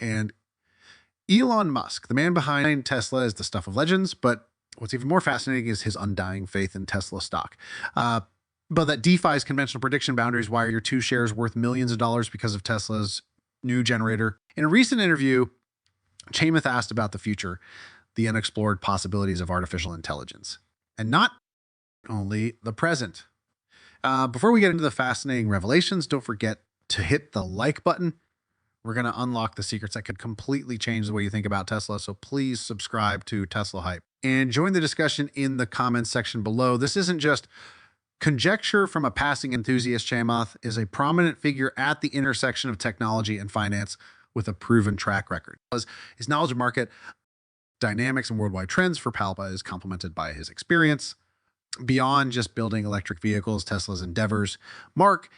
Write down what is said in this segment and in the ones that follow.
And Elon Musk, the man behind Tesla, is the stuff of legends, but what's even more fascinating is his undying faith in Tesla stock. But that defies conventional prediction boundaries. Why are your two shares worth millions of dollars because of Tesla's new generator? In a recent interview, Chamath asked about the future, the unexplored possibilities of artificial intelligence, and not only the present. Before we get into the fascinating revelations, don't forget to hit the like button. We're going to unlock the secrets that could completely change the way you think about Tesla. So please subscribe to Tesla Hype and join the discussion in the comments section below. This isn't just conjecture from a passing enthusiast. Chamath is a prominent figure at the intersection of technology and finance with a proven track record. His knowledge of market dynamics and worldwide trends for Palpa is complemented by his experience beyond just building electric vehicles. Tesla's endeavors mark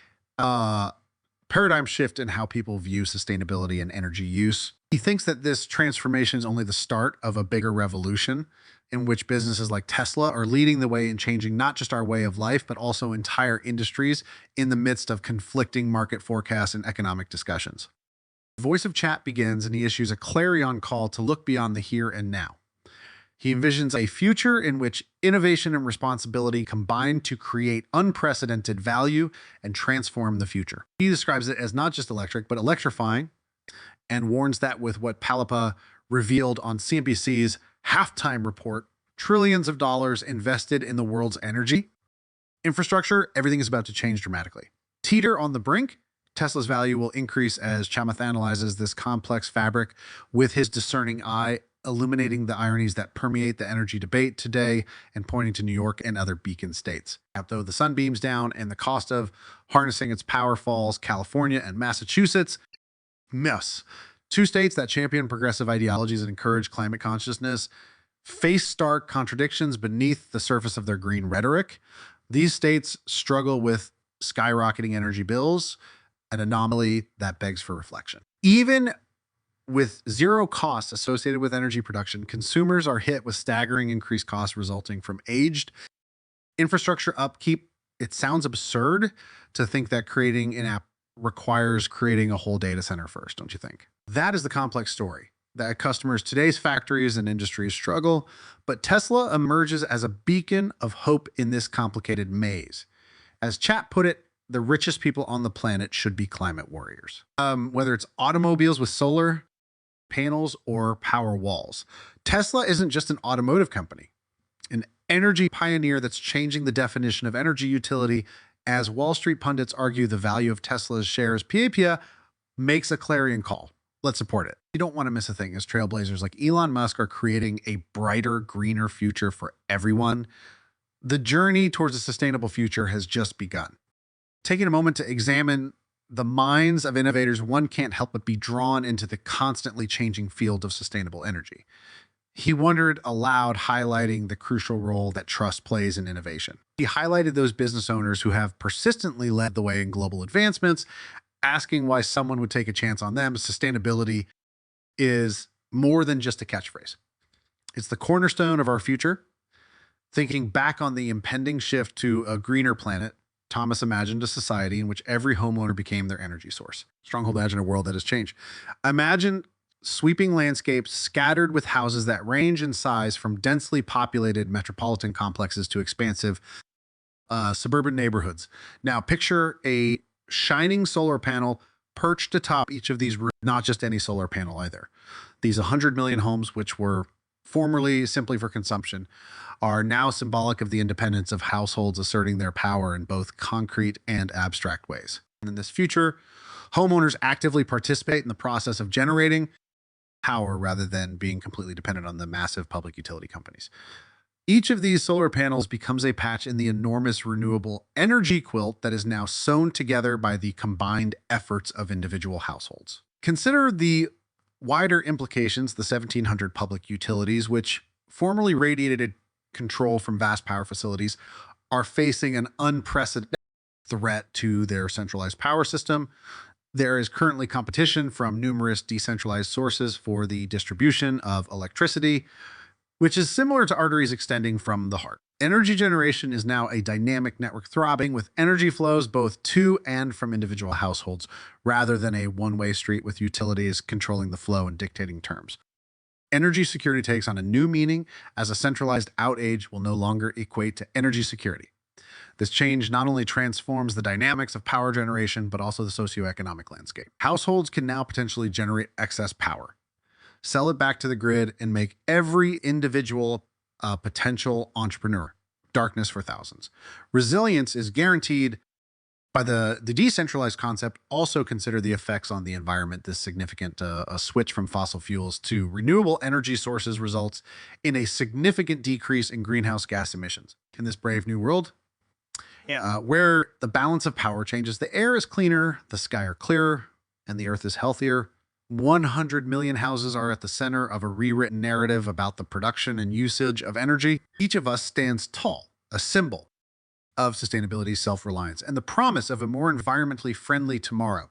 paradigm shift in how people view sustainability and energy use. He thinks that this transformation is only the start of a bigger revolution in which businesses like Tesla are leading the way in changing not just our way of life, but also entire industries in the midst of conflicting market forecasts and economic discussions. The voice of chat begins, and he issues a clarion call to look beyond the here and now. He envisions a future in which innovation and responsibility combine to create unprecedented value and transform the future. He describes it as not just electric, but electrifying, and warns that with what Palpa revealed on CNBC's halftime report, trillions of dollars invested in the world's energy infrastructure, everything is about to change dramatically. Teeter on the brink, Tesla's value will increase as Chamath analyzes this complex fabric with his discerning eye, illuminating the ironies that permeate the energy debate today and pointing to New York and other beacon states. Though the sun beams down and the cost of harnessing its power falls, California and Massachusetts, two states that champion progressive ideologies and encourage climate consciousness, face stark contradictions beneath the surface of their green rhetoric. These states struggle with skyrocketing energy bills, an anomaly that begs for reflection. Even with zero costs associated with energy production, consumers are hit with staggering increased costs resulting from aged infrastructure upkeep. It sounds absurd to think that creating an app requires creating a whole data center first, don't you think? That is the complex story that customers, today's factories and industries struggle, but Tesla emerges as a beacon of hope in this complicated maze. As Chat put it, the richest people on the planet should be climate warriors. Whether it's automobiles with solar panels or power walls, Tesla isn't just an automotive company, an energy pioneer that's changing the definition of energy utility. As Wall Street pundits argue the value of Tesla's shares, PAPA makes a clarion call. Let's support it. You don't want to miss a thing as trailblazers like Elon Musk are creating a brighter, greener future for everyone. The journey towards a sustainable future has just begun. Taking a moment to examine the minds of innovators, one can't help but be drawn into the constantly changing field of sustainable energy. He wondered aloud, highlighting the crucial role that trust plays in innovation. He highlighted those business owners who have persistently led the way in global advancements, asking why someone would take a chance on them. Sustainability is more than just a catchphrase. It's the cornerstone of our future. Thinking back on the impending shift to a greener planet, Thomas imagined a society in which every homeowner became their energy source. Stronghold imagine a world that has changed. Imagine sweeping landscapes scattered with houses that range in size from densely populated metropolitan complexes to expansive suburban neighborhoods. Now picture a shining solar panel perched atop each of these roofs, not just any solar panel either. These 100 million homes, which were formerly simply for consumption, are now symbolic of the independence of households asserting their power in both concrete and abstract ways. And in this future, homeowners actively participate in the process of generating power rather than being completely dependent on the massive public utility companies. Each of these solar panels becomes a patch in the enormous renewable energy quilt that is now sewn together by the combined efforts of individual households. Consider the wider implications. The 1,700 public utilities, which formerly radiated control from vast power facilities, are facing an unprecedented threat to their centralized power system. There is currently competition from numerous decentralized sources for the distribution of electricity, which is similar to arteries extending from the heart. Energy generation is now a dynamic network throbbing with energy flows both to and from individual households, rather than a one-way street with utilities controlling the flow and dictating terms. Energy security takes on a new meaning as a centralized outage will no longer equate to energy security. This change not only transforms the dynamics of power generation, but also the socioeconomic landscape. Households can now potentially generate excess power, sell it back to the grid, and make every individual a potential entrepreneur. Darkness for thousands. Resilience is guaranteed by the decentralized concept. Also consider the effects on the environment. This significant a switch from fossil fuels to renewable energy sources results in a significant decrease in greenhouse gas emissions. In this brave new world, where the balance of power changes, the air is cleaner, the sky are clearer, and the earth is healthier. 100 million houses are at the center of a rewritten narrative about the production and usage of energy. Each of us stands tall, a symbol of sustainability, self-reliance, and the promise of a more environmentally friendly tomorrow.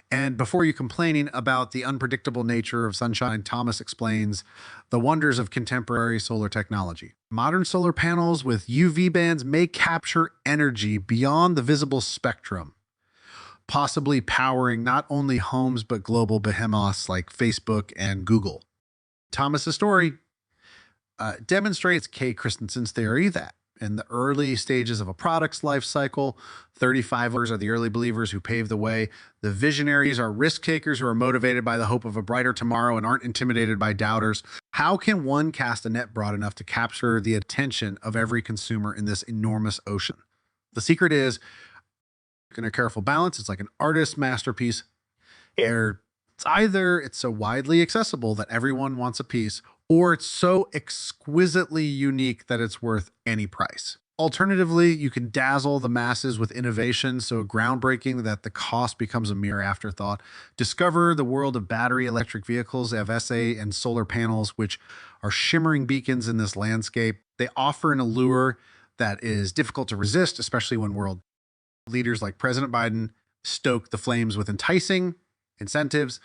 And before you complaining about the unpredictable nature of sunshine, Thomas explains the wonders of contemporary solar technology. Modern solar panels with UV bands may capture energy beyond the visible spectrum, possibly powering not only homes but global behemoths like Facebook and Google. Thomas's story demonstrates Kay Christensen's theory that in the early stages of a product's life cycle, 35ers are the early believers who pave the way. The visionaries are risk takers who are motivated by the hope of a brighter tomorrow and aren't intimidated by doubters. How can one cast a net broad enough to capture the attention of every consumer in this enormous ocean? The secret is in a careful balance. It's like an artist's masterpiece. Where it's so widely accessible that everyone wants a piece, or it's so exquisitely unique that it's worth any price. Alternatively, you can dazzle the masses with innovation so groundbreaking that the cost becomes a mere afterthought. Discover the world of battery electric vehicles, FSA, and solar panels, which are shimmering beacons in this landscape. They offer an allure that is difficult to resist, especially when world leaders like President Biden stoke the flames with enticing incentives.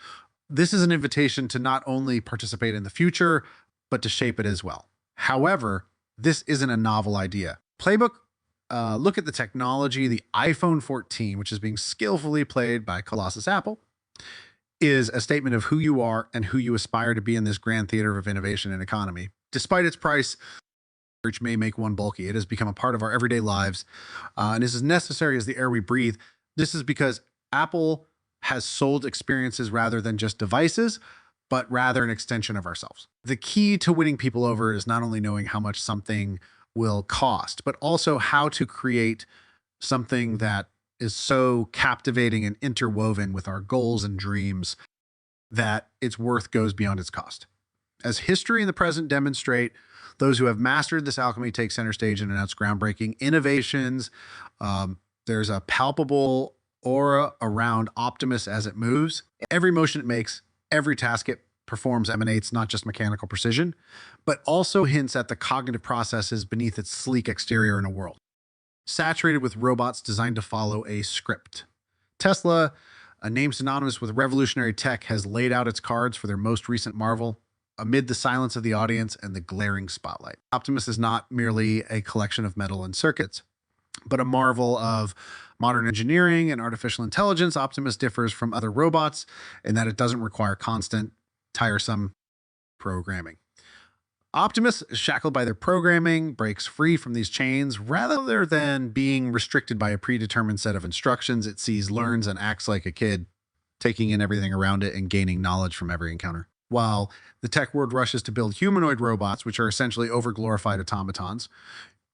This is an invitation to not only participate in the future, but to shape it as well. However, this isn't a novel idea. Playbook, look at the technology. The iPhone 14, which is being skillfully played by Colossus Apple, is a statement of who you are and who you aspire to be in this grand theater of innovation and economy. Despite its price, which may make one bulky, it has become a part of our everyday lives, and is as necessary as the air we breathe. This is because Apple has sold experiences rather than just devices, but rather an extension of ourselves. The key to winning people over is not only knowing how much something will cost, but also how to create something that is so captivating and interwoven with our goals and dreams that its worth goes beyond its cost. As history and the present demonstrate, those who have mastered this alchemy take center stage and announce groundbreaking innovations. There's a palpable aura around Optimus as it moves. Every motion it makes, every task it performs emanates not just mechanical precision, but also hints at the cognitive processes beneath its sleek exterior in a world saturated with robots designed to follow a script. Tesla, a name synonymous with revolutionary tech, has laid out its cards for their most recent marvel amid the silence of the audience and the glaring spotlight. Optimus is not merely a collection of metal and circuits, but a marvel of modern engineering and artificial intelligence. Optimus differs from other robots in that it doesn't require constant, tiresome programming. Optimus, shackled by their programming, breaks free from these chains. Rather than being restricted by a predetermined set of instructions, it sees, learns, and acts like a kid, taking in everything around it and gaining knowledge from every encounter. While the tech world rushes to build humanoid robots, which are essentially overglorified automatons,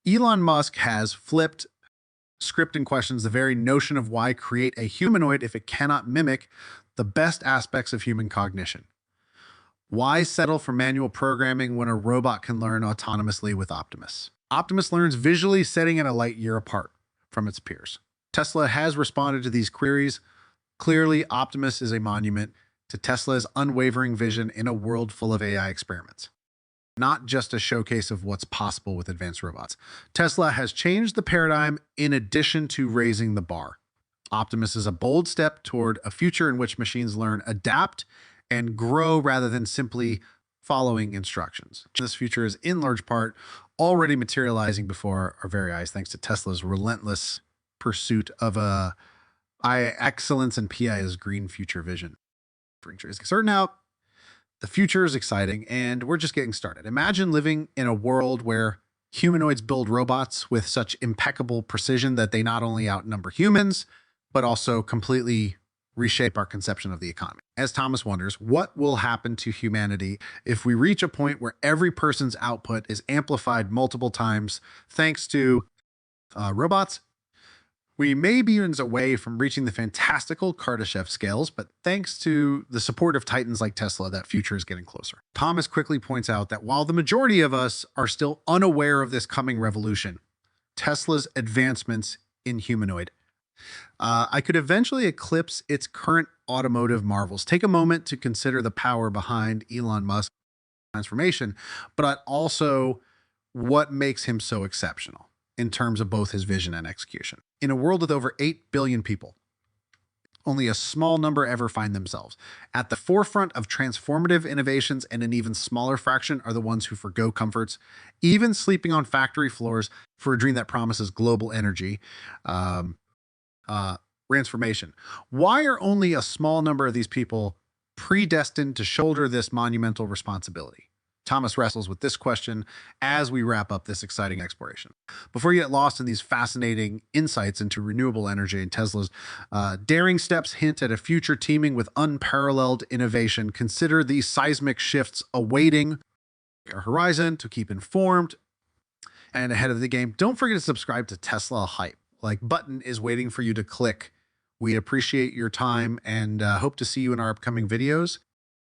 Elon Musk has flipped script and questions the very notion of why create a humanoid if it cannot mimic the best aspects of human cognition. Why settle for manual programming when a robot can learn autonomously with Optimus? Optimus learns visually, setting it a light year apart from its peers. Tesla has responded to these queries. Clearly, Optimus is a monument to Tesla's unwavering vision in a world full of AI experiments, not just a showcase of what's possible with advanced robots. Tesla has changed the paradigm in addition to raising the bar. Optimus is a bold step toward a future in which machines learn, adapt, and grow rather than simply following instructions. This future is in large part already materializing before our very eyes, thanks to Tesla's relentless pursuit of excellence and PI's green future vision. Is certain out. The future is exciting, and we're just getting started. Imagine living in a world where humanoids build robots with such impeccable precision that they not only outnumber humans, but also completely reshape our conception of the economy. As Thomas wonders, what will happen to humanity if we reach a point where every person's output is amplified multiple times thanks to robots? We may be years away from reaching the fantastical Kardashev scales, but thanks to the support of titans like Tesla, that future is getting closer. Thomas quickly points out that while the majority of us are still unaware of this coming revolution, Tesla's advancements in humanoid I could eventually eclipse its current automotive marvels. Take a moment to consider the power behind Elon Musk's transformation, but also what makes him so exceptional in terms of both his vision and execution. In a world with over 8 billion people, only a small number ever find themselves at the forefront of transformative innovations, and an even smaller fraction are the ones who forgo comforts, even sleeping on factory floors for a dream that promises global energy transformation. Why are only a small number of these people predestined to shoulder this monumental responsibility? Thomas wrestles with this question as we wrap up this exciting exploration. Before you get lost in these fascinating insights into renewable energy and Tesla's daring steps hint at a future teeming with unparalleled innovation, consider these seismic shifts awaiting our horizon. To keep informed and ahead of the game, don't forget to subscribe to Tesla Hype. Button is waiting for you to click. We appreciate your time and hope to see you in our upcoming videos.